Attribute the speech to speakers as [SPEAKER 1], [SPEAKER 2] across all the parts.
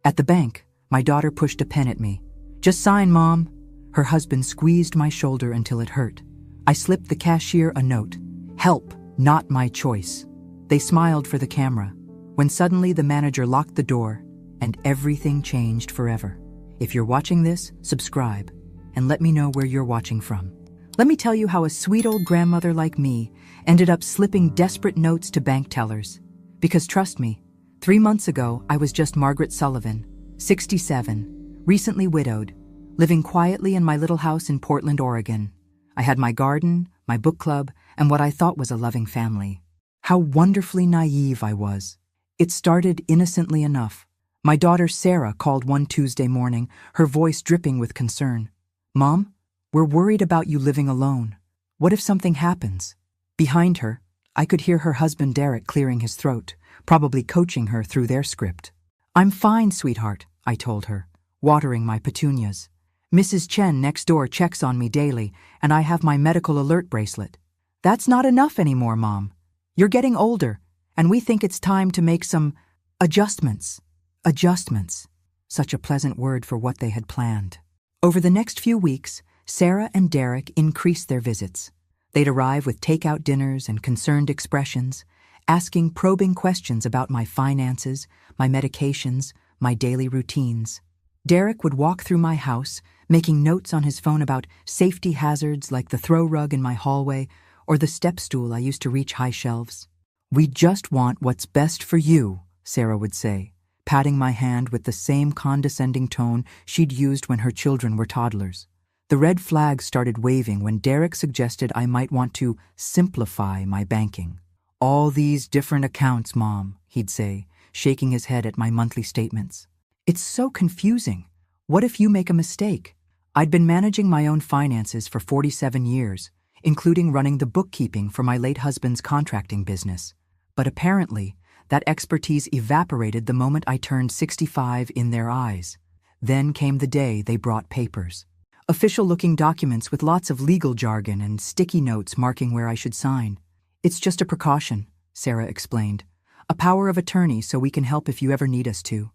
[SPEAKER 1] At the bank, my daughter pushed a pen at me. "Just sign, Mom." Her husband squeezed my shoulder until it hurt. I slipped the cashier a note. "Help, not my choice." They smiled for the camera, when suddenly the manager locked the door, and everything changed forever. If you're watching this, subscribe, and let me know where you're watching from. Let me tell you how a sweet old grandmother like me ended up slipping desperate notes to bank tellers. Because trust me, 3 months ago I was just Margaret Sullivan, 67, recently widowed, living quietly in my little house in Portland, Oregon. I had my garden, my book club, and what I thought was a loving family. How wonderfully naive I was. It started innocently enough. My daughter Sarah called one Tuesday morning, her voice dripping with concern. "Mom, we're worried about you living alone. What if something happens?" Behind her, I could hear her husband Derek clearing his throat, probably coaching her through their script. "I'm fine, sweetheart," I told her, watering my petunias. "Mrs. Chen next door checks on me daily, and I have my medical alert bracelet." "That's not enough anymore, Mom. You're getting older, and we think it's time to make some adjustments." Adjustments. Such a pleasant word for what they had planned. Over the next few weeks, Sarah and Derek increased their visits. They'd arrive with takeout dinners and concerned expressions, asking probing questions about my finances, my medications, my daily routines. Derek would walk through my house, making notes on his phone about safety hazards like the throw rug in my hallway or the step stool I used to reach high shelves. "We just want what's best for you," Sarah would say, patting my hand with the same condescending tone she'd used when her children were toddlers. The red flag started waving when Derek suggested I might want to simplify my banking. "All these different accounts, Mom," he'd say, shaking his head at my monthly statements. "It's so confusing. What if you make a mistake?" I'd been managing my own finances for 47 years, including running the bookkeeping for my late husband's contracting business. But apparently, that expertise evaporated the moment I turned 65 in their eyes. Then came the day they brought papers. Official-looking documents with lots of legal jargon and sticky notes marking where I should sign. "It's just a precaution," Sarah explained. "A power of attorney so we can help if you ever need us to."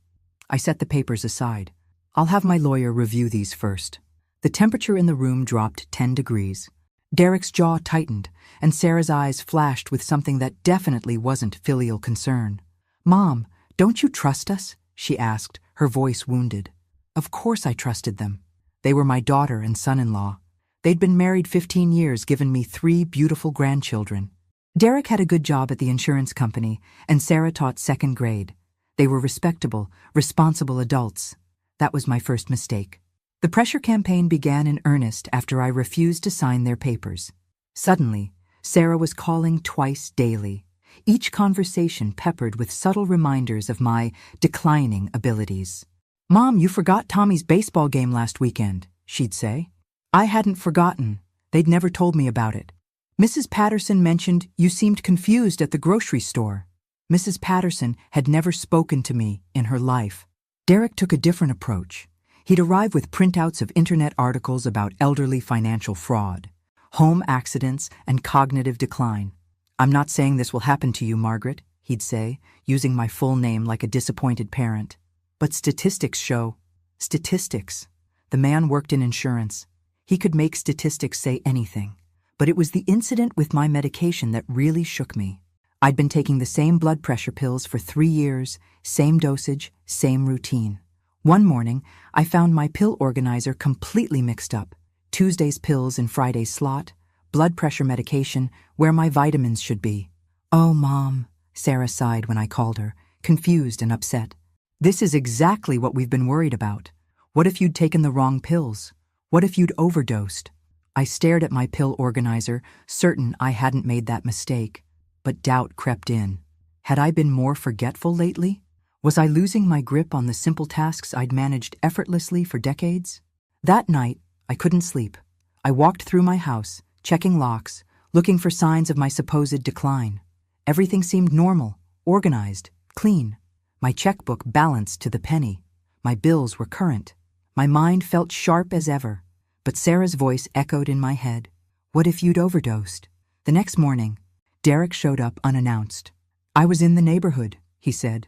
[SPEAKER 1] I set the papers aside. "I'll have my lawyer review these first." The temperature in the room dropped 10 degrees. Derek's jaw tightened, and Sarah's eyes flashed with something that definitely wasn't filial concern. "Mom, don't you trust us?" she asked, her voice wounded. Of course I trusted them. They were my daughter and son-in-law. They'd been married 15 years, given me 3 beautiful grandchildren. Derek had a good job at the insurance company, and Sarah taught 2nd grade. They were respectable, responsible adults. That was my first mistake. The pressure campaign began in earnest after I refused to sign their papers. Suddenly, Sarah was calling twice daily, each conversation peppered with subtle reminders of my declining abilities. "Mom, you forgot Tommy's baseball game last weekend," she'd say. I hadn't forgotten. They'd never told me about it. "Mrs. Patterson mentioned you seemed confused at the grocery store." Mrs. Patterson had never spoken to me in her life. Derek took a different approach. He'd arrive with printouts of internet articles about elderly financial fraud, home accidents, and cognitive decline. "I'm not saying this will happen to you, Margaret," he'd say, using my full name like a disappointed parent. "But statistics show." Statistics. The man worked in insurance. He could make statistics say anything. But it was the incident with my medication that really shook me. I'd been taking the same blood pressure pills for 3 years, same dosage, same routine. One morning, I found my pill organizer completely mixed up. Tuesday's pills in Friday's slot, blood pressure medication where my vitamins should be. "Oh, Mom," Sarah sighed when I called her, confused and upset. "This is exactly what we've been worried about. What if you'd taken the wrong pills? What if you'd overdosed?" I stared at my pill organizer, certain I hadn't made that mistake. But doubt crept in. Had I been more forgetful lately? Was I losing my grip on the simple tasks I'd managed effortlessly for decades? That night, I couldn't sleep. I walked through my house, checking locks, looking for signs of my supposed decline. Everything seemed normal, organized, clean. My checkbook balanced to the penny. My bills were current. My mind felt sharp as ever. But Sarah's voice echoed in my head. "What if you'd overdosed?" The next morning, Derek showed up unannounced. "I was in the neighborhood," he said.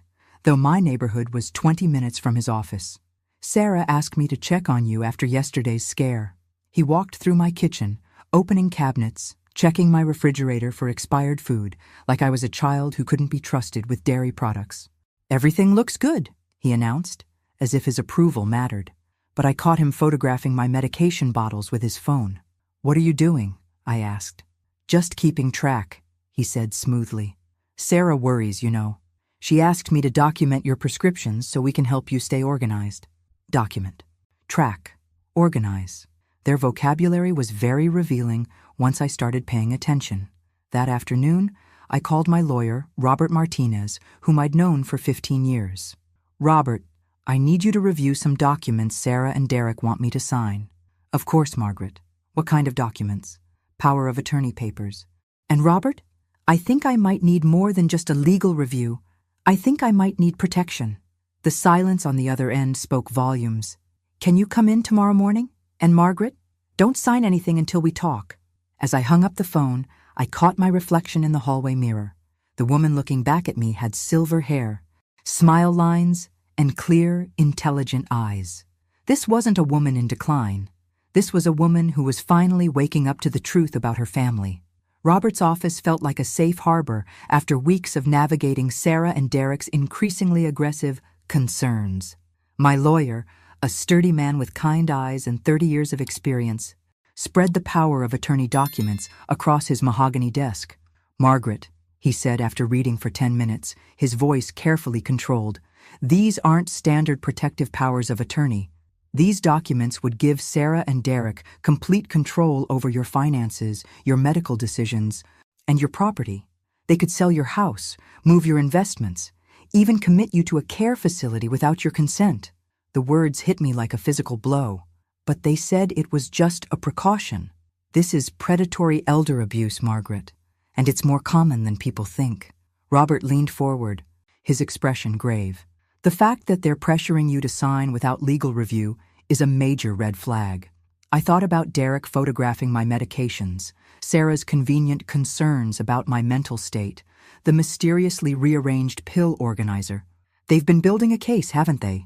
[SPEAKER 1] though my neighborhood was 20 minutes from his office. Sarah asked me to check on you after yesterday's scare. He walked through my kitchen, opening cabinets, checking my refrigerator for expired food, like I was a child who couldn't be trusted with dairy products. Everything looks good, he announced, as if his approval mattered. But I caught him photographing my medication bottles with his phone. What are you doing? I asked. Just keeping track, he said smoothly. Sarah worries, you know. She asked me to document your prescriptions so we can help you stay organized. Document. Track. Organize. Their vocabulary was very revealing once I started paying attention. That afternoon, I called my lawyer, Robert Martinez, whom I'd known for 15 years. Robert, I need you to review some documents Sarah and Derek want me to sign. Of course, Margaret. What kind of documents? Power of attorney papers. And Robert, I think I might need more than just a legal review. I think I might need protection. The silence on the other end spoke volumes. Can you come in tomorrow morning? And Margaret, don't sign anything until we talk. As I hung up the phone, I caught my reflection in the hallway mirror. The woman looking back at me had silver hair, smile lines, and clear, intelligent eyes. This wasn't a woman in decline. This was a woman who was finally waking up to the truth about her family. Robert's office felt like a safe harbor after weeks of navigating Sarah and Derek's increasingly aggressive concerns. My lawyer, a sturdy man with kind eyes and 30 years of experience, spread the power of attorney documents across his mahogany desk. Margaret, he said after reading for 10 minutes, his voice carefully controlled, these aren't standard protective powers of attorney. These documents would give Sarah and Derek complete control over your finances, your medical decisions, and your property. They could sell your house, move your investments, even commit you to a care facility without your consent. The words hit me like a physical blow, but they said it was just a precaution. This is predatory elder abuse, Margaret, and it's more common than people think. Robert leaned forward, his expression grave. The fact that they're pressuring you to sign without legal review is a major red flag. I thought about Derek photographing my medications, Sarah's convenient concerns about my mental state, the mysteriously rearranged pill organizer. They've been building a case, haven't they?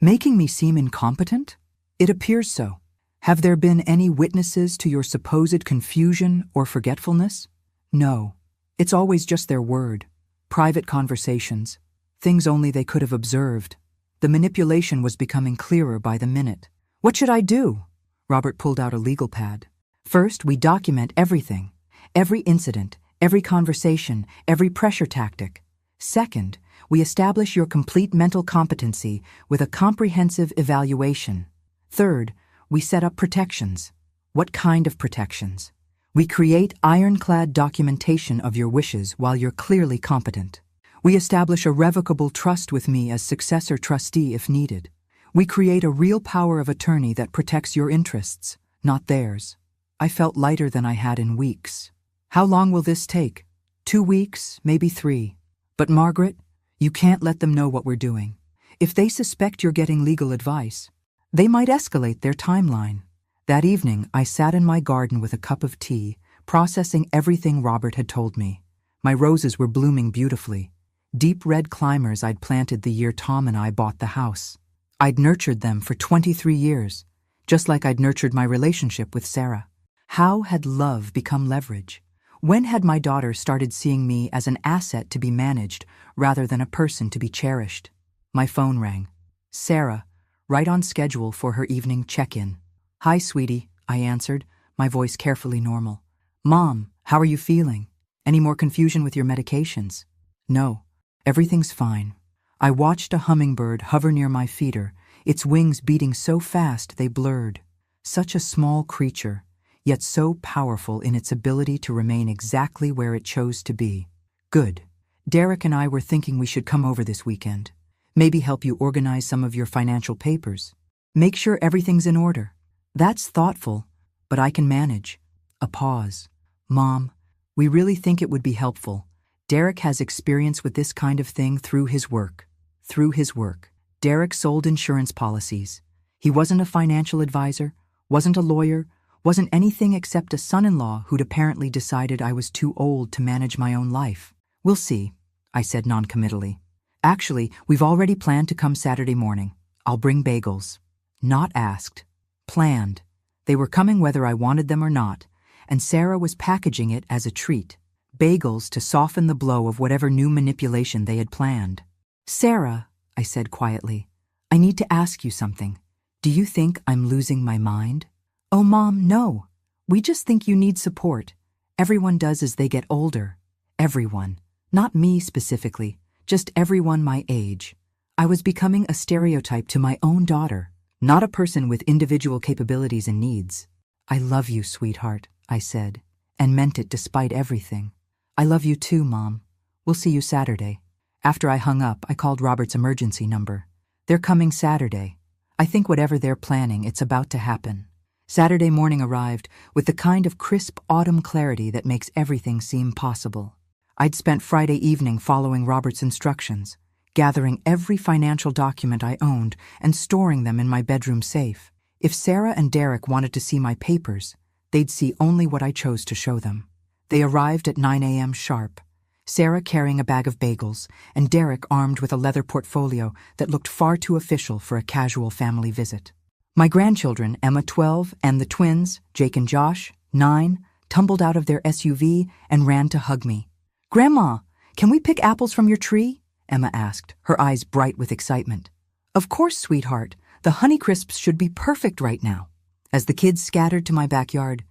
[SPEAKER 1] Making me seem incompetent? It appears so. Have there been any witnesses to your supposed confusion or forgetfulness? No. It's always just their word. Private conversations. Things only they could have observed. The manipulation was becoming clearer by the minute. What should I do? Robert pulled out a legal pad. First, we document everything. Every incident, every conversation, every pressure tactic. Second, we establish your complete mental competency with a comprehensive evaluation. Third, we set up protections. What kind of protections? We create ironclad documentation of your wishes while you're clearly competent. We establish a revocable trust with me as successor trustee if needed. We create a real power of attorney that protects your interests, not theirs. I felt lighter than I had in weeks. How long will this take? 2 weeks, maybe 3. But Margaret, you can't let them know what we're doing. If they suspect you're getting legal advice, they might escalate their timeline. That evening, I sat in my garden with a cup of tea, processing everything Robert had told me. My roses were blooming beautifully. Deep red climbers I'd planted the year Tom and I bought the house. I'd nurtured them for 23 years, just like I'd nurtured my relationship with Sarah. How had love become leverage? When had my daughter started seeing me as an asset to be managed rather than a person to be cherished? My phone rang. Sarah, right on schedule for her evening check-in. Hi, sweetie, I answered, my voice carefully normal. Mom, how are you feeling? Any more confusion with your medications? No. Everything's fine. I watched a hummingbird hover near my feeder, its wings beating so fast they blurred. Such a small creature, yet so powerful in its ability to remain exactly where it chose to be. Good. Derek and I were thinking we should come over this weekend. Maybe help you organize some of your financial papers. Make sure everything's in order. That's thoughtful, but I can manage. A pause. Mom, we really think it would be helpful. Derek has experience with this kind of thing through his work. Derek sold insurance policies. He wasn't a financial advisor, wasn't a lawyer, wasn't anything except a son-in-law who'd apparently decided I was too old to manage my own life. We'll see, I said noncommittally. Actually, we've already planned to come Saturday morning. I'll bring bagels. Not asked. Planned. They were coming whether I wanted them or not, and Sarah was packaging it as a treat. Bagels to soften the blow of whatever new manipulation they had planned. Sarah, I said quietly, I need to ask you something. Do you think I'm losing my mind? Oh, Mom, no. We just think you need support. Everyone does as they get older. Everyone. Not me specifically, just everyone my age. I was becoming a stereotype to my own daughter, not a person with individual capabilities and needs. I love you, sweetheart, I said, and meant it despite everything. I love you too, Mom. We'll see you Saturday. After I hung up, I called Robert's emergency number. They're coming Saturday. I think whatever they're planning, it's about to happen. Saturday morning arrived with the kind of crisp autumn clarity that makes everything seem possible. I'd spent Friday evening following Robert's instructions, gathering every financial document I owned and storing them in my bedroom safe. If Sarah and Derek wanted to see my papers, they'd see only what I chose to show them. They arrived at 9 a.m. sharp, Sarah carrying a bag of bagels and Derek armed with a leather portfolio that looked far too official for a casual family visit. My grandchildren, Emma 12, and the twins, Jake and Josh, 9, tumbled out of their SUV and ran to hug me. Grandma, can we pick apples from your tree? Emma asked, her eyes bright with excitement. Of course, sweetheart. The Honeycrisps should be perfect right now. As the kids scattered to my backyard,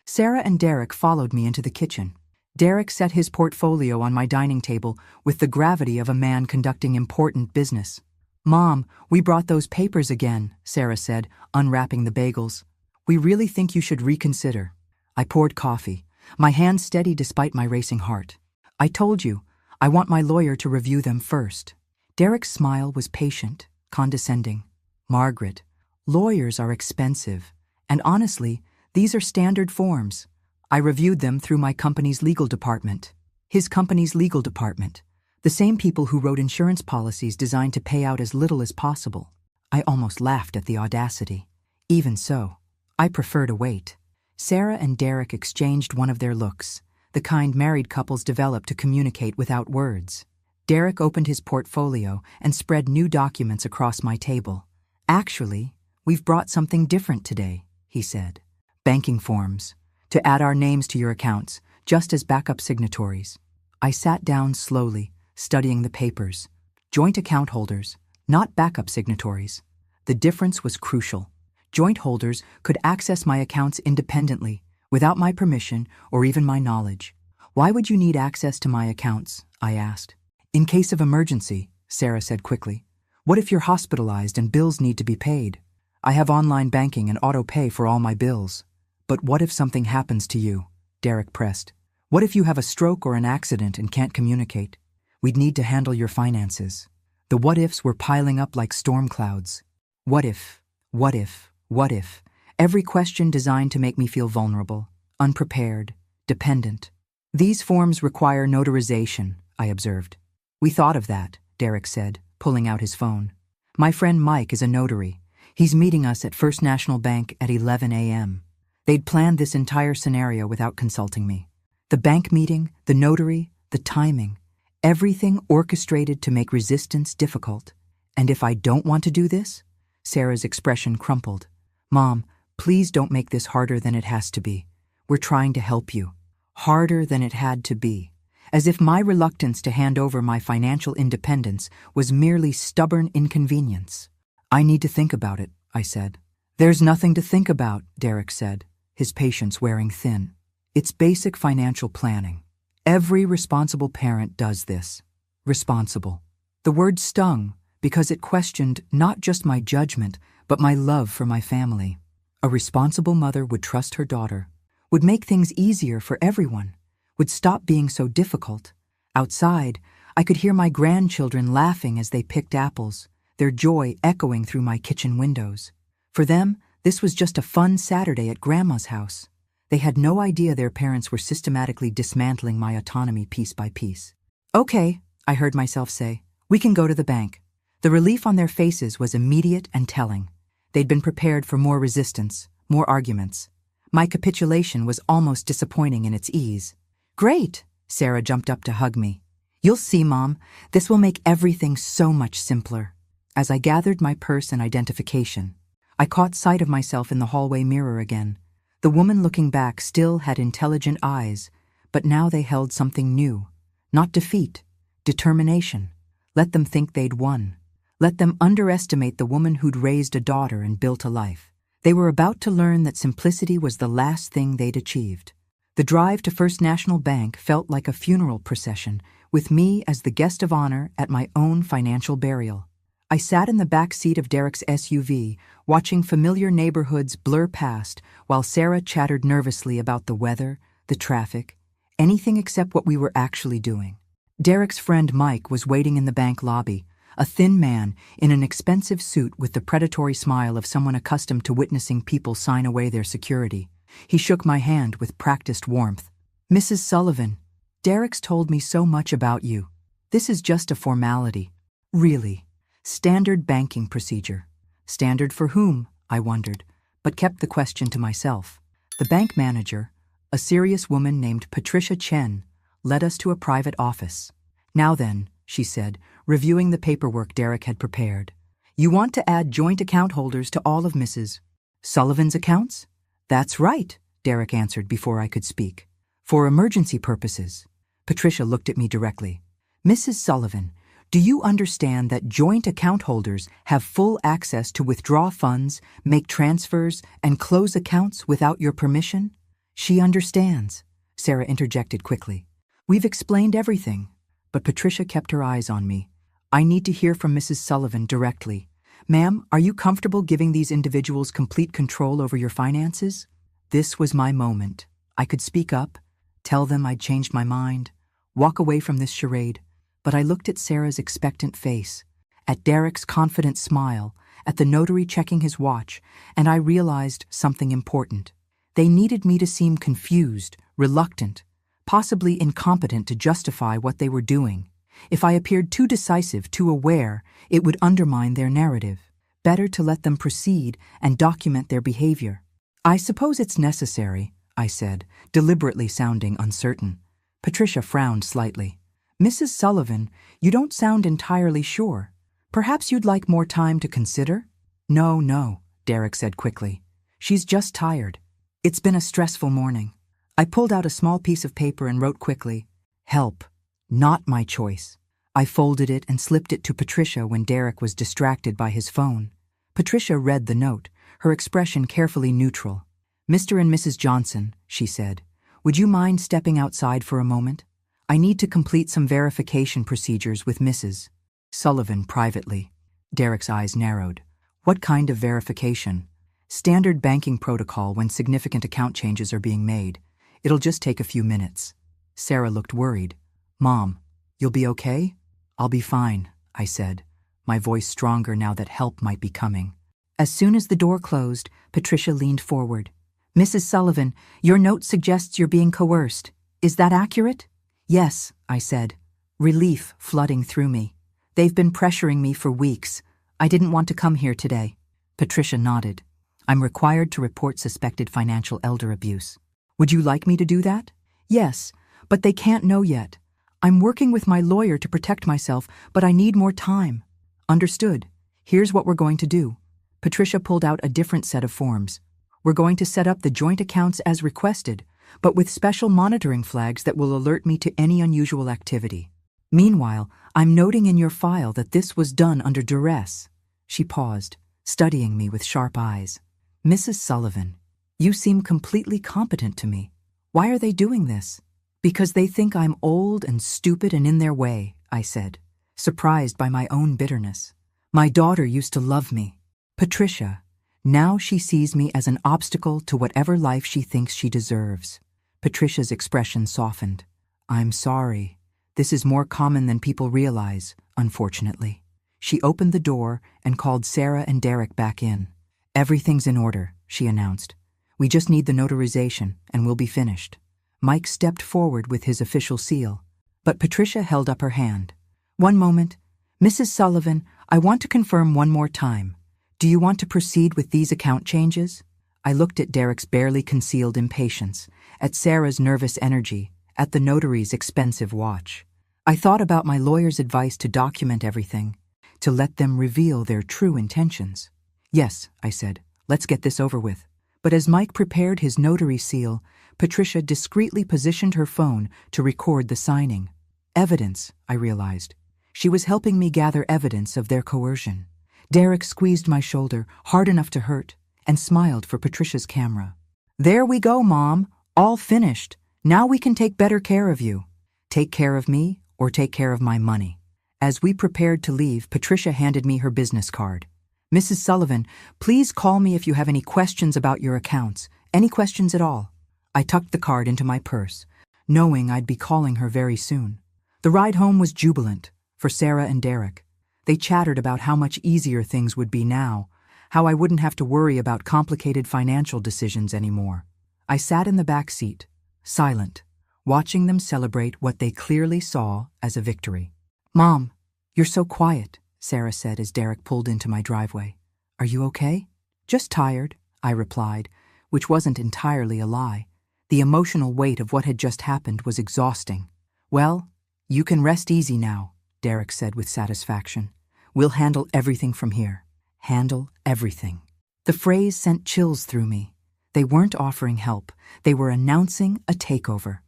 [SPEAKER 1] Sarah and Derek followed me into the kitchen. Derek set his portfolio on my dining table with the gravity of a man conducting important business. Mom, we brought those papers again, Sarah said, unwrapping the bagels. We really think you should reconsider. I poured coffee, my hand steady despite my racing heart. I told you, I want my lawyer to review them first. Derek's smile was patient, condescending. Margaret, lawyers are expensive, and honestly, these are standard forms. I reviewed them through my company's legal department. His company's legal department. The same people who wrote insurance policies designed to pay out as little as possible. I almost laughed at the audacity. Even so, I prefer to wait. Sarah and Derek exchanged one of their looks, the kind married couples develop to communicate without words. Derek opened his portfolio and spread new documents across my table. Actually, we've brought something different today, he said. Banking forms, to add our names to your accounts, just as backup signatories. I sat down slowly, studying the papers. Joint account holders, not backup signatories. The difference was crucial. Joint holders could access my accounts independently, without my permission or even my knowledge. Why would you need access to my accounts? I asked. In case of emergency, Sarah said quickly. What if you're hospitalized and bills need to be paid? I have online banking and auto pay for all my bills. But what if something happens to you? Derek pressed. What if you have a stroke or an accident and can't communicate? We'd need to handle your finances. The what-ifs were piling up like storm clouds. What if? What if? What if? Every question designed to make me feel vulnerable, unprepared, dependent. These forms require notarization, I observed. We thought of that, Derek said, pulling out his phone. My friend Mike is a notary. He's meeting us at First National Bank at 11 a.m. They'd planned this entire scenario without consulting me. The bank meeting, the notary, the timing. Everything orchestrated to make resistance difficult. And if I don't want to do this? Sarah's expression crumpled. Mom, please don't make this harder than it has to be. We're trying to help you. Harder than it had to be. As if my reluctance to hand over my financial independence was merely stubborn inconvenience. I need to think about it, I said. There's nothing to think about, Derek said, his patience wearing thin. It's basic financial planning. Every responsible parent does this. Responsible. The word stung because it questioned not just my judgment, but my love for my family. A responsible mother would trust her daughter, would make things easier for everyone, would stop being so difficult. Outside, I could hear my grandchildren laughing as they picked apples, their joy echoing through my kitchen windows. For them, this was just a fun Saturday at Grandma's house. They had no idea their parents were systematically dismantling my autonomy piece by piece. Okay, I heard myself say, we can go to the bank. The relief on their faces was immediate and telling. They'd been prepared for more resistance, more arguments. My capitulation was almost disappointing in its ease. Great, Sarah jumped up to hug me. You'll see, Mom. This will make everything so much simpler. As I gathered my purse and identification, I caught sight of myself in the hallway mirror again. The woman looking back still had intelligent eyes, but now they held something new. Not defeat, determination. Let them think they'd won. Let them underestimate the woman who'd raised a daughter and built a life. They were about to learn that simplicity was the last thing they'd achieved. The drive to First National Bank felt like a funeral procession, with me as the guest of honor at my own financial burial. I sat in the back seat of Derek's SUV, watching familiar neighborhoods blur past while Sarah chattered nervously about the weather, the traffic, anything except what we were actually doing. Derek's friend Mike was waiting in the bank lobby, a thin man in an expensive suit with the predatory smile of someone accustomed to witnessing people sign away their security. He shook my hand with practiced warmth. "Mrs. Sullivan, Derek's told me so much about you. This is just a formality. Really. Standard banking procedure." Standard for whom, I wondered, but kept the question to myself. The bank manager, a serious woman named Patricia Chen, led us to a private office. "Now then," she said, reviewing the paperwork Derek had prepared. "You want to add joint account holders to all of Mrs. Sullivan's accounts?" "That's right," Derek answered before I could speak. "For emergency purposes." Patricia looked at me directly. "Mrs. Sullivan, do you understand that joint account holders have full access to withdraw funds, make transfers, and close accounts without your permission?" "She understands," Sarah interjected quickly. "We've explained everything." But Patricia kept her eyes on me. "I need to hear from Mrs. Sullivan directly. Ma'am, are you comfortable giving these individuals complete control over your finances?" This was my moment. I could speak up, tell them I'd changed my mind, walk away from this charade. But I looked at Sarah's expectant face, at Derek's confident smile, at the notary checking his watch, and I realized something important. They needed me to seem confused, reluctant, possibly incompetent to justify what they were doing. If I appeared too decisive, too aware, it would undermine their narrative. Better to let them proceed and document their behavior. "I suppose it's necessary," I said, deliberately sounding uncertain. Patricia frowned slightly. "Mrs. Sullivan, you don't sound entirely sure. Perhaps you'd like more time to consider?" No, Derek said quickly. "She's just tired. It's been a stressful morning." I pulled out a small piece of paper and wrote quickly, "Help, not my choice." I folded it and slipped it to Patricia when Derek was distracted by his phone. Patricia read the note, her expression carefully neutral. "Mr. and Mrs. Johnson," she said, "would you mind stepping outside for a moment? I need to complete some verification procedures with Mrs. Sullivan privately." Derek's eyes narrowed. "What kind of verification?" "Standard banking protocol when significant account changes are being made. It'll just take a few minutes." Sarah looked worried. "Mom, you'll be okay?" "I'll be fine," I said, my voice stronger now that help might be coming. As soon as the door closed, Patricia leaned forward. "Mrs. Sullivan, your note suggests you're being coerced. Is that accurate?" "Yes," I said, relief flooding through me. "They've been pressuring me for weeks. I didn't want to come here today." Patricia nodded. "I'm required to report suspected financial elder abuse. Would you like me to do that?" "Yes, but they can't know yet. I'm working with my lawyer to protect myself, but I need more time." "Understood. Here's what we're going to do." Patricia pulled out a different set of forms. "We're going to set up the joint accounts as requested, but with special monitoring flags that will alert me to any unusual activity. Meanwhile, I'm noting in your file that this was done under duress." She paused, studying me with sharp eyes. "Mrs. Sullivan, you seem completely competent to me. Why are they doing this?" "Because they think I'm old and stupid and in their way," I said, surprised by my own bitterness. "My daughter used to love me. Patricia, now she sees me as an obstacle to whatever life she thinks she deserves." Patricia's expression softened. "I'm sorry. This is more common than people realize, unfortunately." She opened the door and called Sarah and Derek back in. "Everything's in order," she announced. "We just need the notarization and we'll be finished." Mike stepped forward with his official seal, but Patricia held up her hand. "One moment. Mrs. Sullivan, I want to confirm one more time. Do you want to proceed with these account changes?" I looked at Derek's barely concealed impatience, at Sarah's nervous energy, at the notary's expensive watch. I thought about my lawyer's advice to document everything, to let them reveal their true intentions. Yes, I said, let's get this over with. But as Mike prepared his notary seal, Patricia discreetly positioned her phone to record the signing. Evidence, I realized. She was helping me gather evidence of their coercion. Derek squeezed my shoulder hard enough to hurt and smiled for Patricia's camera. There we go, Mom. All finished. Now we can take better care of you. Take care of me or take care of my money. As we prepared to leave, Patricia handed me her business card. Mrs. Sullivan, please call me if you have any questions about your accounts. Any questions at all. I tucked the card into my purse, knowing I'd be calling her very soon. The ride home was jubilant for Sarah and Derek. They chattered about how much easier things would be now, how I wouldn't have to worry about complicated financial decisions anymore. I sat in the back seat, silent, watching them celebrate what they clearly saw as a victory. Mom, you're so quiet, Sarah said as Derek pulled into my driveway. Are you okay? Just tired, I replied, which wasn't entirely a lie. The emotional weight of what had just happened was exhausting. Well, you can rest easy now, Derek said with satisfaction. We'll handle everything from here. Handle everything. The phrase sent chills through me. They weren't offering help. They were announcing a takeover.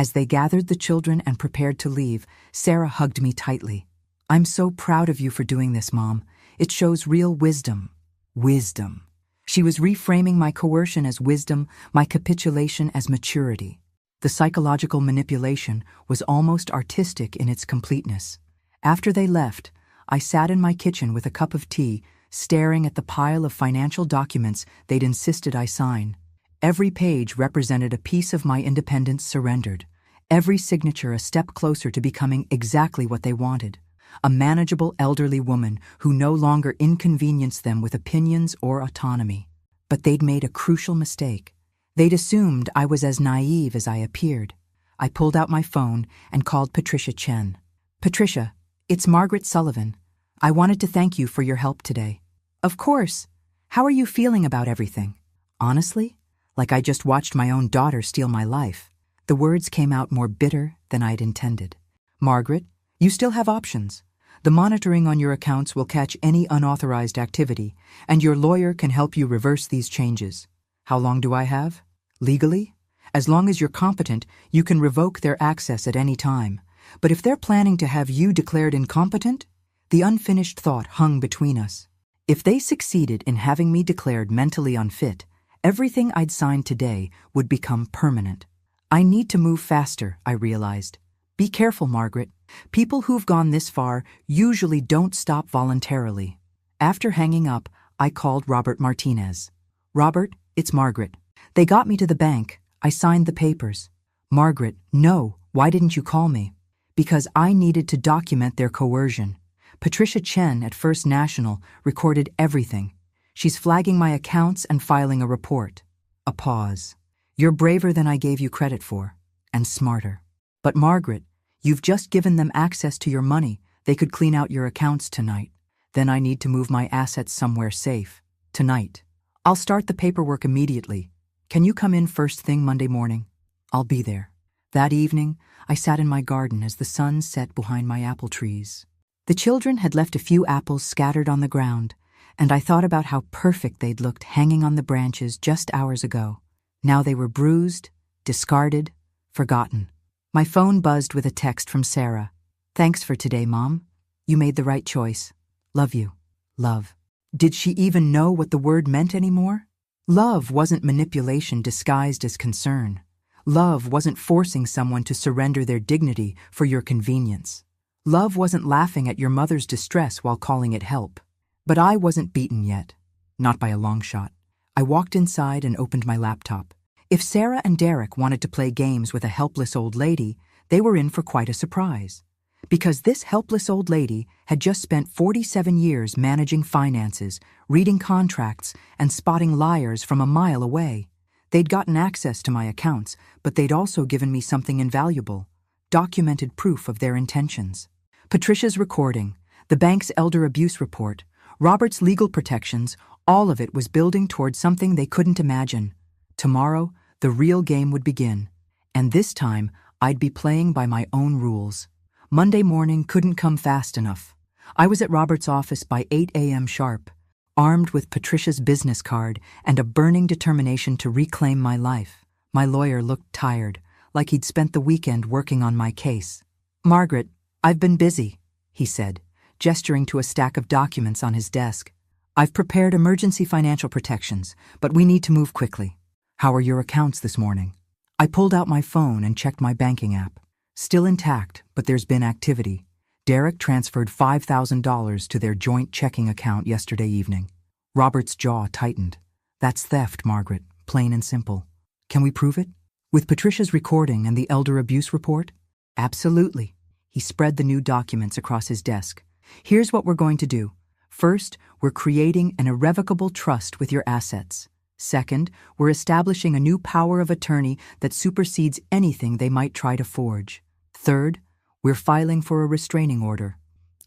[SPEAKER 1] As they gathered the children and prepared to leave, Sarah hugged me tightly. I'm so proud of you for doing this, Mom. It shows real wisdom. Wisdom. She was reframing my coercion as wisdom, my capitulation as maturity. The psychological manipulation was almost artistic in its completeness. After they left, I sat in my kitchen with a cup of tea, staring at the pile of financial documents they'd insisted I sign. Every page represented a piece of my independence surrendered, every signature a step closer to becoming exactly what they wanted. A manageable elderly woman who no longer inconvenienced them with opinions or autonomy. But they'd made a crucial mistake. They'd assumed I was as naive as I appeared. I pulled out my phone and called Patricia Chen. Patricia, it's Margaret Sullivan. I wanted to thank you for your help today. Of course. How are you feeling about everything? Honestly, like I just watched my own daughter steal my life. The words came out more bitter than I'd intended. Margaret, you still have options. The monitoring on your accounts will catch any unauthorized activity, and your lawyer can help you reverse these changes. How long do I have? Legally? As long as you're competent, you can revoke their access at any time. But if they're planning to have you declared incompetent, the unfinished thought hung between us. If they succeeded in having me declared mentally unfit, everything I'd signed today would become permanent. I need to move faster, I realized. Be careful, Margaret. People who've gone this far usually don't stop voluntarily. After hanging up, I called Robert Martinez. Robert, it's Margaret. They got me to the bank. I signed the papers. Margaret, no, why didn't you call me? Because I needed to document their coercion. Patricia Chen at First National recorded everything. She's flagging my accounts and filing a report. A pause. You're braver than I gave you credit for, and smarter. But Margaret, you've just given them access to your money. They could clean out your accounts tonight. Then I need to move my assets somewhere safe. Tonight. I'll start the paperwork immediately. Can you come in first thing Monday morning? I'll be there. That evening, I sat in my garden as the sun set behind my apple trees. The children had left a few apples scattered on the ground, and I thought about how perfect they'd looked hanging on the branches just hours ago. Now they were bruised, discarded, forgotten. My phone buzzed with a text from Sarah. Thanks for today, Mom. You made the right choice. Love you. Love. Did she even know what the word meant anymore? Love wasn't manipulation disguised as concern. Love wasn't forcing someone to surrender their dignity for your convenience. Love wasn't laughing at your mother's distress while calling it help. But I wasn't beaten yet. Not by a long shot. I walked inside and opened my laptop. If Sarah and Derek wanted to play games with a helpless old lady, they were in for quite a surprise. Because this helpless old lady had just spent 47 years managing finances, reading contracts, and spotting liars from a mile away. They'd gotten access to my accounts, but they'd also given me something invaluable, documented proof of their intentions. Patricia's recording, the bank's elder abuse report, Robert's legal protections, all of it was building towards something they couldn't imagine. Tomorrow, the real game would begin, and this time I'd be playing by my own rules. Monday morning couldn't come fast enough. I was at Robert's office by 8 a.m. sharp, armed with Patricia's business card and a burning determination to reclaim my life. My lawyer looked tired, like he'd spent the weekend working on my case. "Margaret, I've been busy," he said, gesturing to a stack of documents on his desk. "I've prepared emergency financial protections, but we need to move quickly. How are your accounts this morning?" I pulled out my phone and checked my banking app. Still intact, but there's been activity. Derek transferred $5,000 to their joint checking account yesterday evening. Robert's jaw tightened. "That's theft, Margaret, plain and simple. Can we prove it? With Patricia's recording and the elder abuse report?" "Absolutely." He spread the new documents across his desk. "Here's what we're going to do. First, we're creating an irrevocable trust with your assets. Second, we're establishing a new power of attorney that supersedes anything they might try to forge. Third, we're filing for a restraining order."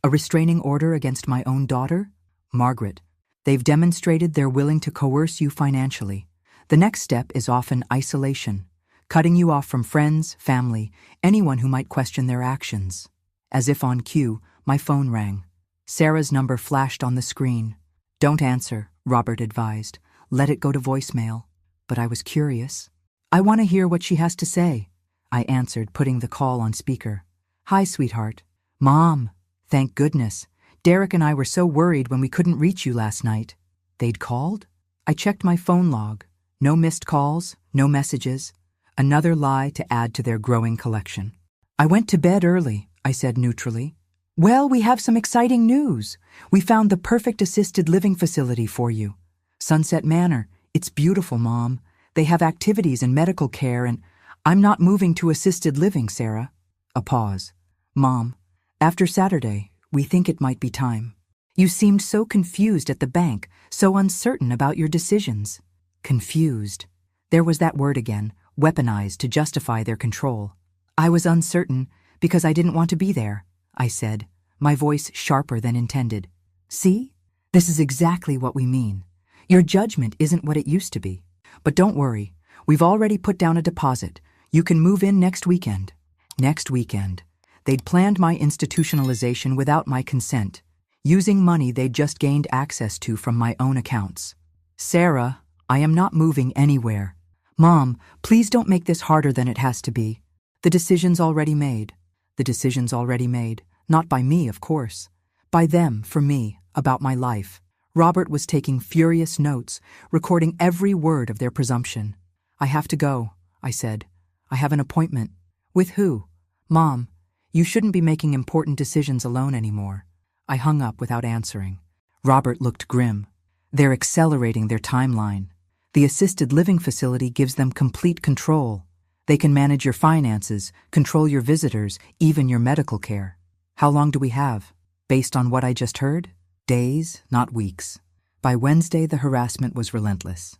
[SPEAKER 1] "A restraining order against my own daughter?" "Margaret, they've demonstrated they're willing to coerce you financially. The next step is often isolation, cutting you off from friends, family, anyone who might question their actions." As if on cue, my phone rang. Sarah's number flashed on the screen. "Don't answer," Robert advised. "Let it go to voicemail." But I was curious. "I want to hear what she has to say," I answered, putting the call on speaker. "Hi, sweetheart." "Mom, thank goodness. Derek and I were so worried when we couldn't reach you last night." "They'd called?" I checked my phone log. No missed calls, no messages. Another lie to add to their growing collection. "I went to bed early," I said neutrally. "Well, we have some exciting news. We found the perfect assisted living facility for you. Sunset Manor. It's beautiful, Mom. They have activities and medical care, and I'm not moving to assisted living, Sarah." A pause. "Mom, after Saturday, we think it might be time. You seemed so confused at the bank, so uncertain about your decisions." Confused. There was that word again, weaponized to justify their control. "I was uncertain because I didn't want to be there," I said, my voice sharper than intended. "See? This is exactly what we mean. Your judgment isn't what it used to be. But don't worry, we've already put down a deposit. You can move in next weekend." Next weekend. They'd planned my institutionalization without my consent, using money they'd just gained access to from my own accounts. "Sarah, I am not moving anywhere." "Mom, please don't make this harder than it has to be. The decision's already made." The decision's already made. Not by me, of course. By them, for me, about my life. Robert was taking furious notes, recording every word of their presumption. "I have to go," I said. "I have an appointment." "With who?" "Mom, you shouldn't be making important decisions alone anymore." I hung up without answering. Robert looked grim. "They're accelerating their timeline. The assisted living facility gives them complete control. They can manage your finances, control your visitors, even your medical care." "How long do we have?" "Based on what I just heard? Days, not weeks." By Wednesday, the harassment was relentless.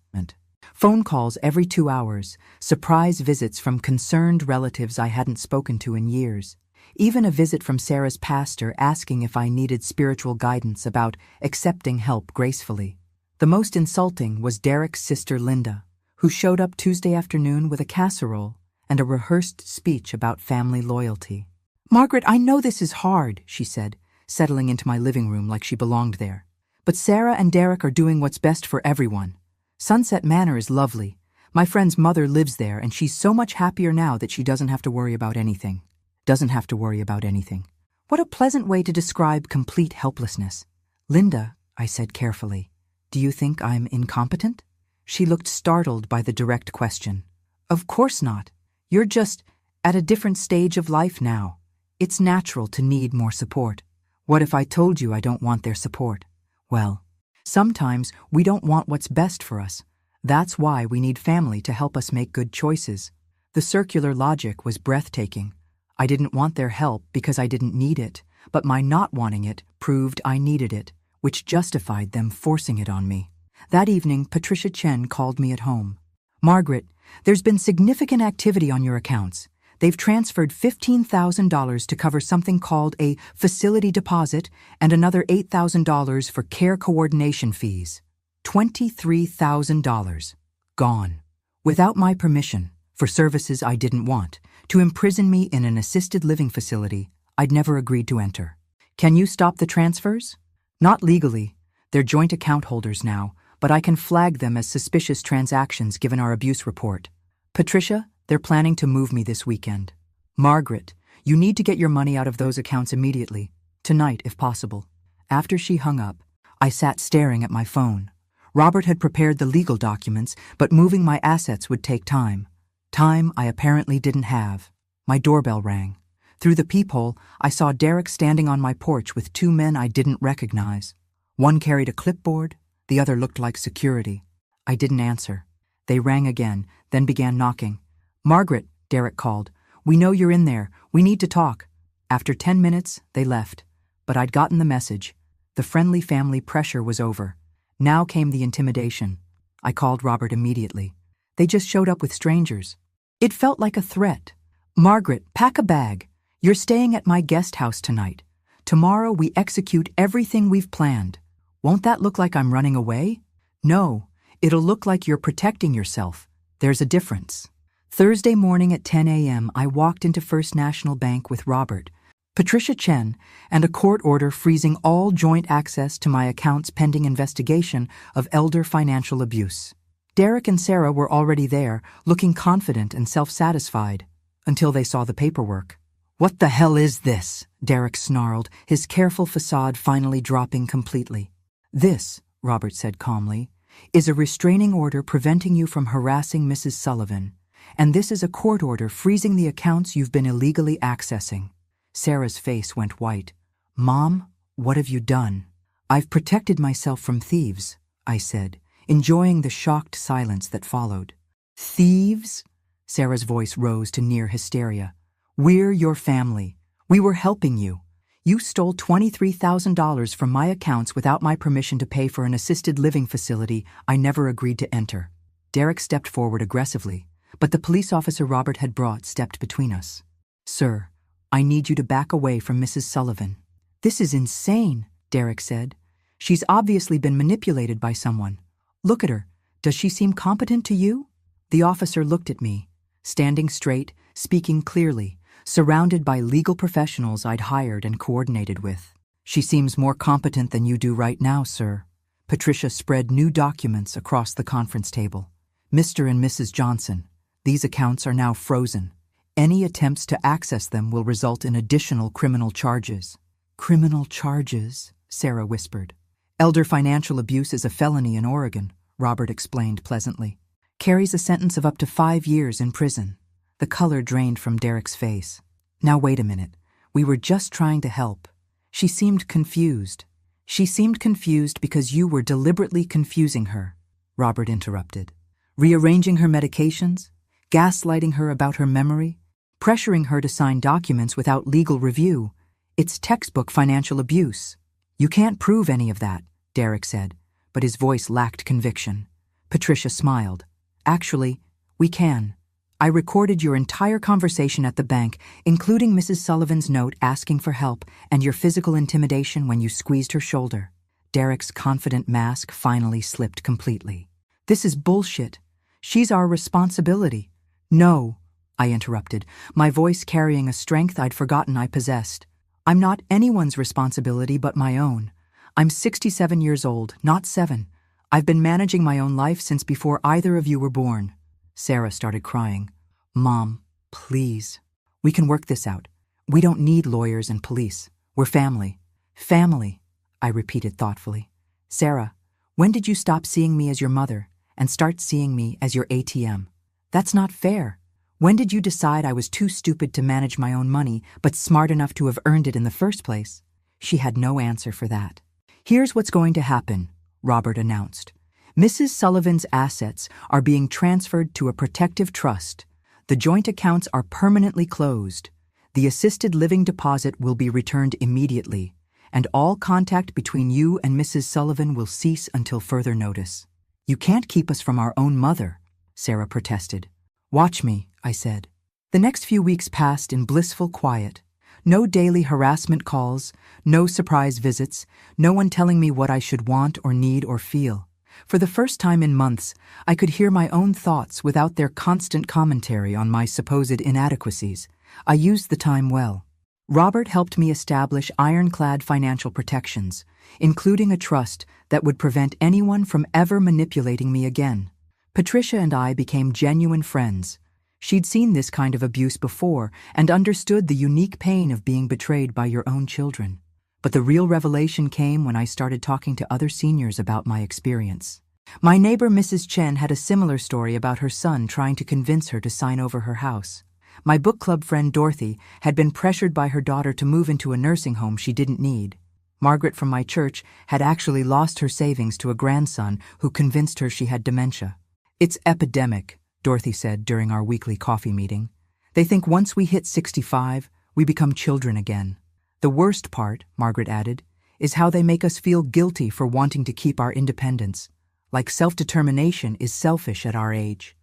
[SPEAKER 1] Phone calls every 2 hours, surprise visits from concerned relatives I hadn't spoken to in years. Even a visit from Sarah's pastor asking if I needed spiritual guidance about accepting help gracefully. The most insulting was Derek's sister Linda, who showed up Tuesday afternoon with a casserole and a rehearsed speech about family loyalty. "Margaret, I know this is hard," she said, settling into my living room like she belonged there. "But Sarah and Derek are doing what's best for everyone. Sunset Manor is lovely. My friend's mother lives there, and she's so much happier now that she doesn't have to worry about anything." Doesn't have to worry about anything. What a pleasant way to describe complete helplessness. "Linda," I said carefully, "do you think I'm incompetent?" She looked startled by the direct question. "Of course not. You're just at a different stage of life now. It's natural to need more support." "What if I told you I don't want their support?" "Well, sometimes we don't want what's best for us. That's why we need family to help us make good choices." The circular logic was breathtaking. I didn't want their help because I didn't need it, but my not wanting it proved I needed it, which justified them forcing it on me. That evening, Patricia Chen called me at home. "Margaret, there's been significant activity on your accounts. They've transferred $15,000 to cover something called a facility deposit and another $8,000 for care coordination fees. $23,000. Gone. Without my permission, for services I didn't want, to imprison me in an assisted living facility I'd never agreed to enter. Can you stop the transfers? Not legally. They're joint account holders now, but I can flag them as suspicious transactions given our abuse report. Patricia, they're planning to move me this weekend. Margaret, you need to get your money out of those accounts immediately. Tonight, if possible. After she hung up, I sat staring at my phone. Robert had prepared the legal documents, but moving my assets would take time. Time I apparently didn't have. My doorbell rang. Through the peephole, I saw Derek standing on my porch with two men I didn't recognize. One carried a clipboard, the other looked like security. I didn't answer. They rang again, then began knocking. "Margaret," Derek called. "We know you're in there. We need to talk." After 10 minutes, they left. But I'd gotten the message. The friendly family pressure was over. Now came the intimidation. I called Robert immediately. They just showed up with strangers. It felt like a threat. "Margaret, pack a bag. You're staying at my guest house tonight. Tomorrow we execute everything we've planned. Won't that look like I'm running away? No, it'll look like you're protecting yourself. There's a difference." Thursday morning at 10 a.m., I walked into First National Bank with Robert, Patricia Chen, and a court order freezing all joint access to my accounts pending investigation of elder financial abuse. Derek and Sarah were already there, looking confident and self-satisfied, until they saw the paperwork. "What the hell is this?" Derek snarled, his careful facade finally dropping completely. "This," Robert said calmly, "is a restraining order preventing you from harassing Mrs. Sullivan, and this is a court order freezing the accounts you've been illegally accessing." Sarah's face went white. "Mom, what have you done?" "I've protected myself from thieves," I said, enjoying the shocked silence that followed. "Thieves?" Sarah's voice rose to near hysteria. "We're your family. We were helping you. You stole $23,000 from my accounts without my permission to pay for an assisted living facility I never agreed to enter." Derek stepped forward aggressively, but the police officer Robert had brought stepped between us. "Sir, I need you to back away from Mrs. Sullivan." "This is insane," Derek said. "She's obviously been manipulated by someone. Look at her. Does she seem competent to you?" The officer looked at me, standing straight, speaking clearly, surrounded by legal professionals I'd hired and coordinated with. "She seems more competent than you do right now, sir." Patricia spread new documents across the conference table. "Mr. and Mrs. Johnson, these accounts are now frozen. Any attempts to access them will result in additional criminal charges." "Criminal charges?" Sarah whispered. "Elder financial abuse is a felony in Oregon," Robert explained pleasantly. "Carries a sentence of up to 5 years in prison." The color drained from Derek's face. "Now wait a minute. We were just trying to help." She seemed confused. "She seemed confused because you were deliberately confusing her," Robert interrupted. "Rearranging her medications, gaslighting her about her memory, pressuring her to sign documents without legal review. It's textbook financial abuse." "You can't prove any of that," Derek said, but his voice lacked conviction. Patricia smiled. "Actually, we can. I recorded your entire conversation at the bank, including Mrs. Sullivan's note asking for help and your physical intimidation when you squeezed her shoulder." Derek's confident mask finally slipped completely. "This is bullshit. She's our responsibility." "No," I interrupted, my voice carrying a strength I'd forgotten I possessed. "I'm not anyone's responsibility but my own. I'm 67 years old, not 7. I've been managing my own life since before either of you were born." Sarah started crying. "Mom, please. We can work this out. We don't need lawyers and police. We're family." "Family," I repeated thoughtfully. "Sarah, when did you stop seeing me as your mother and start seeing me as your ATM? That's not fair. When did you decide I was too stupid to manage my own money but smart enough to have earned it in the first place?" She had no answer for that. "Here's what's going to happen," Robert announced. "Mrs. Sullivan's assets are being transferred to a protective trust. The joint accounts are permanently closed. The assisted living deposit will be returned immediately, and all contact between you and Mrs. Sullivan will cease until further notice." "You can't keep us from our own mother," Sarah protested. "Watch me," I said. The next few weeks passed in blissful quiet. No daily harassment calls, no surprise visits, no one telling me what I should want or need or feel. For the first time in months, I could hear my own thoughts without their constant commentary on my supposed inadequacies. I used the time well. Robert helped me establish ironclad financial protections, including a trust that would prevent anyone from ever manipulating me again. Patricia and I became genuine friends. She'd seen this kind of abuse before and understood the unique pain of being betrayed by your own children. But the real revelation came when I started talking to other seniors about my experience. My neighbor Mrs. Chen had a similar story about her son trying to convince her to sign over her house. My book club friend Dorothy had been pressured by her daughter to move into a nursing home she didn't need. Margaret from my church had actually lost her savings to a grandson who convinced her she had dementia. "It's epidemic," Dorothy said during our weekly coffee meeting. "They think once we hit 65, we become children again. The worst part," Margaret added, "is how they make us feel guilty for wanting to keep our independence. Like self-determination is selfish at our age."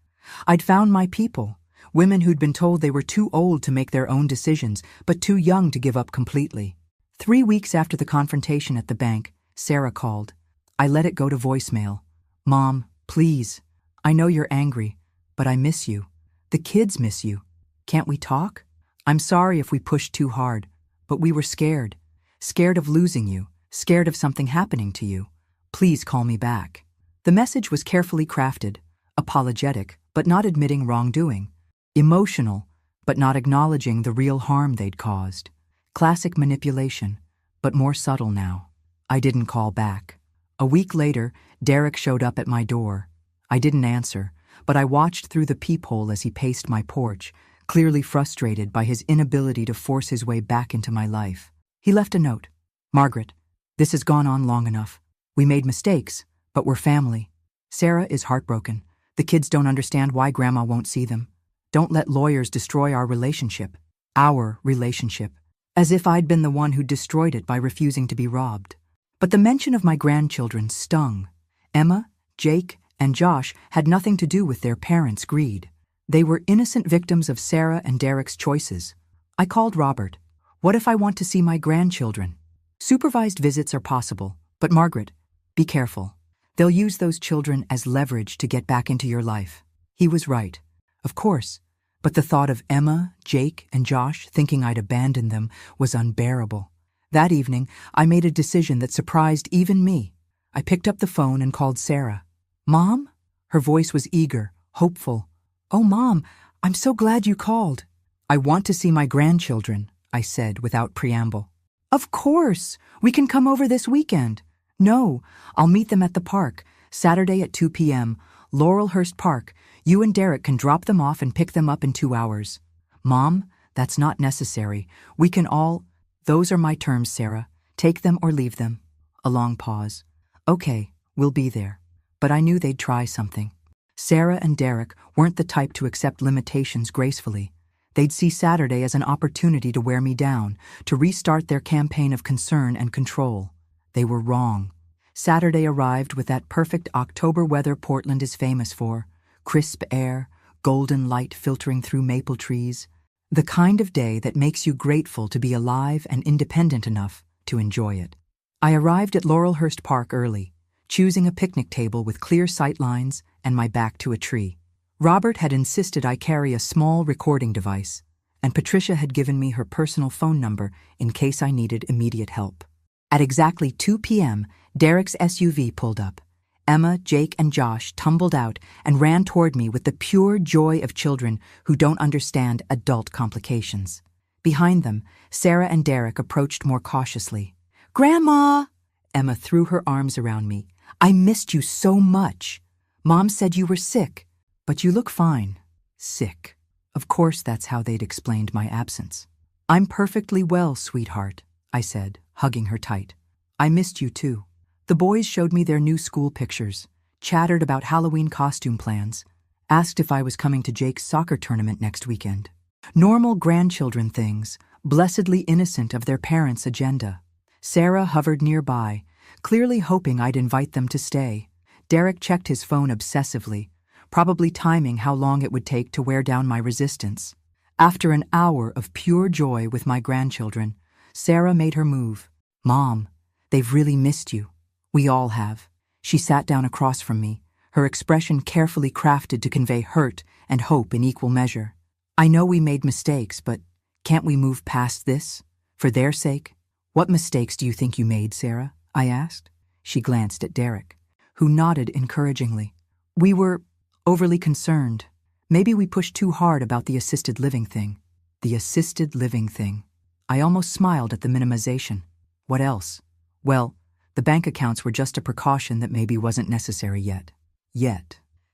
[SPEAKER 1] I'd found my people, women who'd been told they were too old to make their own decisions, but too young to give up completely. 3 weeks after the confrontation at the bank, Sarah called. I let it go to voicemail. "Mom, please. I know you're angry, but I miss you. The kids miss you. Can't we talk? I'm sorry if we pushed too hard, but we were scared. Scared of losing you, scared of something happening to you. Please call me back." The message was carefully crafted, apologetic, but not admitting wrongdoing. Emotional, but not acknowledging the real harm they'd caused. Classic manipulation, but more subtle now. I didn't call back. A week later, Derek showed up at my door. I didn't answer, but I watched through the peephole as he paced my porch, clearly frustrated by his inability to force his way back into my life. He left a note. "Margaret, this has gone on long enough. We made mistakes, but we're family. Sarah is heartbroken. The kids don't understand why Grandma won't see them. Don't let lawyers destroy our relationship. Our relationship. As if I'd been the one who destroyed it by refusing to be robbed. But the mention of my grandchildren stung. Emma, Jake, and Josh had nothing to do with their parents' greed. They were innocent victims of Sarah and Derek's choices. I called Robert. "What if I want to see my grandchildren?" "Supervised visits are possible, but Margaret, be careful. They'll use those children as leverage to get back into your life." He was right. Of course, but the thought of Emma, Jake, and Josh thinking I'd abandoned them was unbearable. That evening, I made a decision that surprised even me. I picked up the phone and called Sarah. "Mom?" Her voice was eager, hopeful. "Oh, Mom, I'm so glad you called." "I want to see my grandchildren," I said without preamble. "Of course, we can come over this weekend." "No, I'll meet them at the park, Saturday at 2 p.m., Laurelhurst Park. You and Derek can drop them off and pick them up in 2 hours." "Mom, that's not necessary. We can all—" "Those are my terms, Sarah. Take them or leave them." A long pause. "Okay, we'll be there." But I knew they'd try something. Sarah and Derek weren't the type to accept limitations gracefully. They'd see Saturday as an opportunity to wear me down, to restart their campaign of concern and control. They were wrong. Saturday arrived with that perfect October weather Portland is famous for. Crisp air, golden light filtering through maple trees. The kind of day that makes you grateful to be alive and independent enough to enjoy it. I arrived at Laurelhurst Park early, choosing a picnic table with clear sight lines and my back to a tree. Robert had insisted I carry a small recording device, and Patricia had given me her personal phone number in case I needed immediate help. At exactly 2 p.m., Derek's SUV pulled up. Emma, Jake, and Josh tumbled out and ran toward me with the pure joy of children who don't understand adult complications. Behind them, Sarah and Derek approached more cautiously. "Grandma!" Emma threw her arms around me. "I missed you so much. Mom said you were sick, but you look fine." Sick. Of course that's how they'd explained my absence. "I'm perfectly well, sweetheart," I said, hugging her tight. "I missed you too." The boys showed me their new school pictures, chattered about Halloween costume plans, asked if I was coming to Jake's soccer tournament next weekend. Normal grandchildren things, blessedly innocent of their parents' agenda. Sarah hovered nearby, clearly hoping I'd invite them to stay. Derek checked his phone obsessively, probably timing how long it would take to wear down my resistance. After an hour of pure joy with my grandchildren, Sarah made her move. "Mom, they've really missed you. We all have." She sat down across from me, her expression carefully crafted to convey hurt and hope in equal measure. "I know we made mistakes, but can't we move past this? For their sake? What mistakes do you think you made, Sarah? I asked. She glanced at Derek, who nodded encouragingly. We were overly concerned. Maybe we pushed too hard about the assisted living thing. The assisted living thing. I almost smiled at the minimization. What else? Well, the bank accounts were just a precaution that maybe wasn't necessary yet.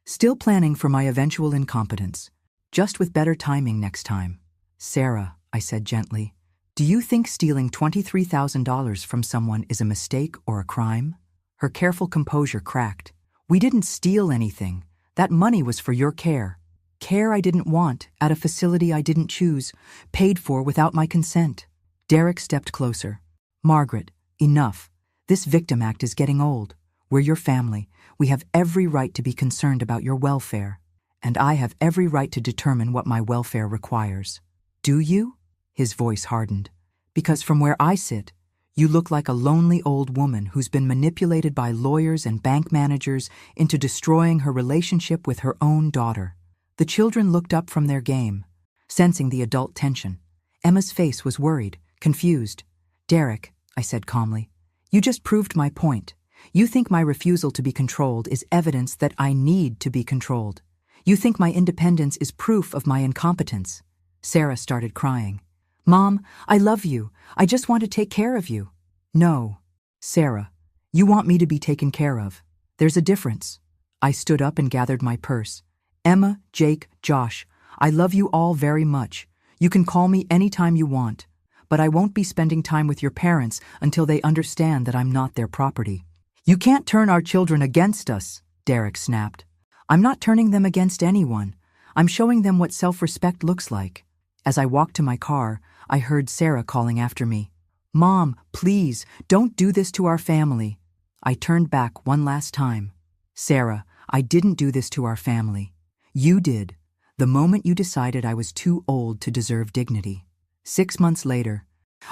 [SPEAKER 1] Still planning for my eventual incompetence, just with better timing next time. Sarah, I said gently, do you think stealing $23,000 from someone is a mistake or a crime? Her careful composure cracked. We didn't steal anything. That money was for your care. Care I didn't want, at a facility I didn't choose, paid for without my consent. Derek stepped closer. Margaret, enough. This victim act is getting old. We're your family. We have every right to be concerned about your welfare. And I have every right to determine what my welfare requires. Do you? His voice hardened. Because from where I sit, you look like a lonely old woman who's been manipulated by lawyers and bank managers into destroying her relationship with her own daughter. The children looked up from their game, sensing the adult tension. Emma's face was worried, confused. Derek, I said calmly, you just proved my point. You think my refusal to be controlled is evidence that I need to be controlled. You think my independence is proof of my incompetence. Sarah started crying. Mom, I love you. I just want to take care of you. No, Sarah, you want me to be taken care of. There's a difference. I stood up and gathered my purse. Emma, Jake, Josh, I love you all very much. You can call me anytime you want, but I won't be spending time with your parents until they understand that I'm not their property. You can't turn our children against us, Derek snapped. I'm not turning them against anyone. I'm showing them what self-respect looks like. As I walked to my car, I heard Sarah calling after me. Mom, please, don't do this to our family. I turned back one last time. Sarah, I didn't do this to our family. You did, the moment you decided I was too old to deserve dignity. 6 months later,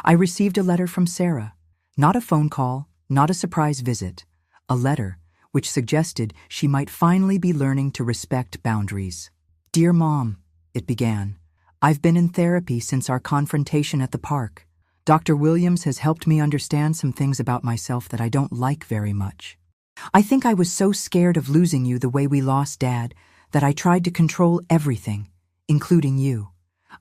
[SPEAKER 1] I received a letter from Sarah. Not a phone call, not a surprise visit. A letter which suggested she might finally be learning to respect boundaries. Dear Mom, it began. I've been in therapy since our confrontation at the park. Dr. Williams has helped me understand some things about myself that I don't like very much. I think I was so scared of losing you the way we lost Dad that I tried to control everything, including you.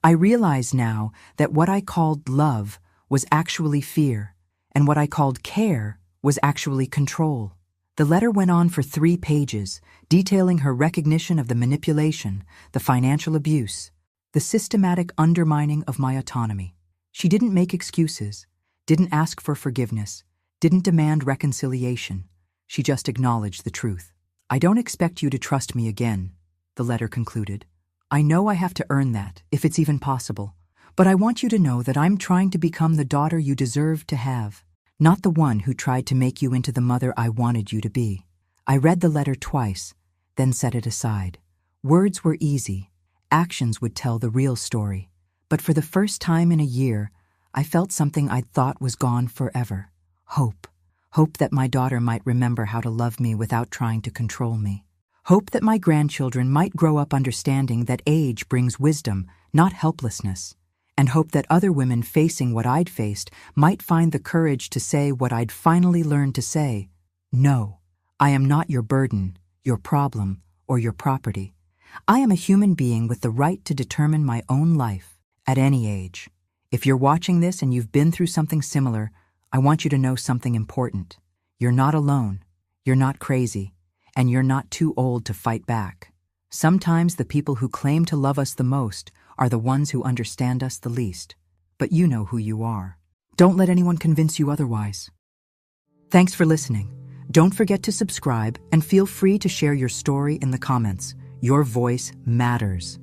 [SPEAKER 1] I realize now that what I called love was actually fear, and what I called care was actually control. The letter went on for 3 pages, detailing her recognition of the manipulation, the financial abuse, the systematic undermining of my autonomy. She didn't make excuses, didn't ask for forgiveness, didn't demand reconciliation. She just acknowledged the truth. I don't expect you to trust me again, the letter concluded. I know I have to earn that, if it's even possible, but I want you to know that I'm trying to become the daughter you deserve to have, not the one who tried to make you into the mother I wanted you to be. I read the letter twice, then set it aside. Words were easy. Actions would tell the real story. But for the first time in a year, I felt something I'd thought was gone forever. Hope. Hope that my daughter might remember how to love me without trying to control me. Hope that my grandchildren might grow up understanding that age brings wisdom, not helplessness. And hope that other women facing what I'd faced might find the courage to say what I'd finally learned to say. No, I am not your burden, your problem, or your property. I am a human being with the right to determine my own life, at any age. If you're watching this and you've been through something similar, I want you to know something important. You're not alone, you're not crazy, and you're not too old to fight back. Sometimes the people who claim to love us the most are the ones who understand us the least. But you know who you are. Don't let anyone convince you otherwise. Thanks for listening. Don't forget to subscribe and feel free to share your story in the comments. Your voice matters.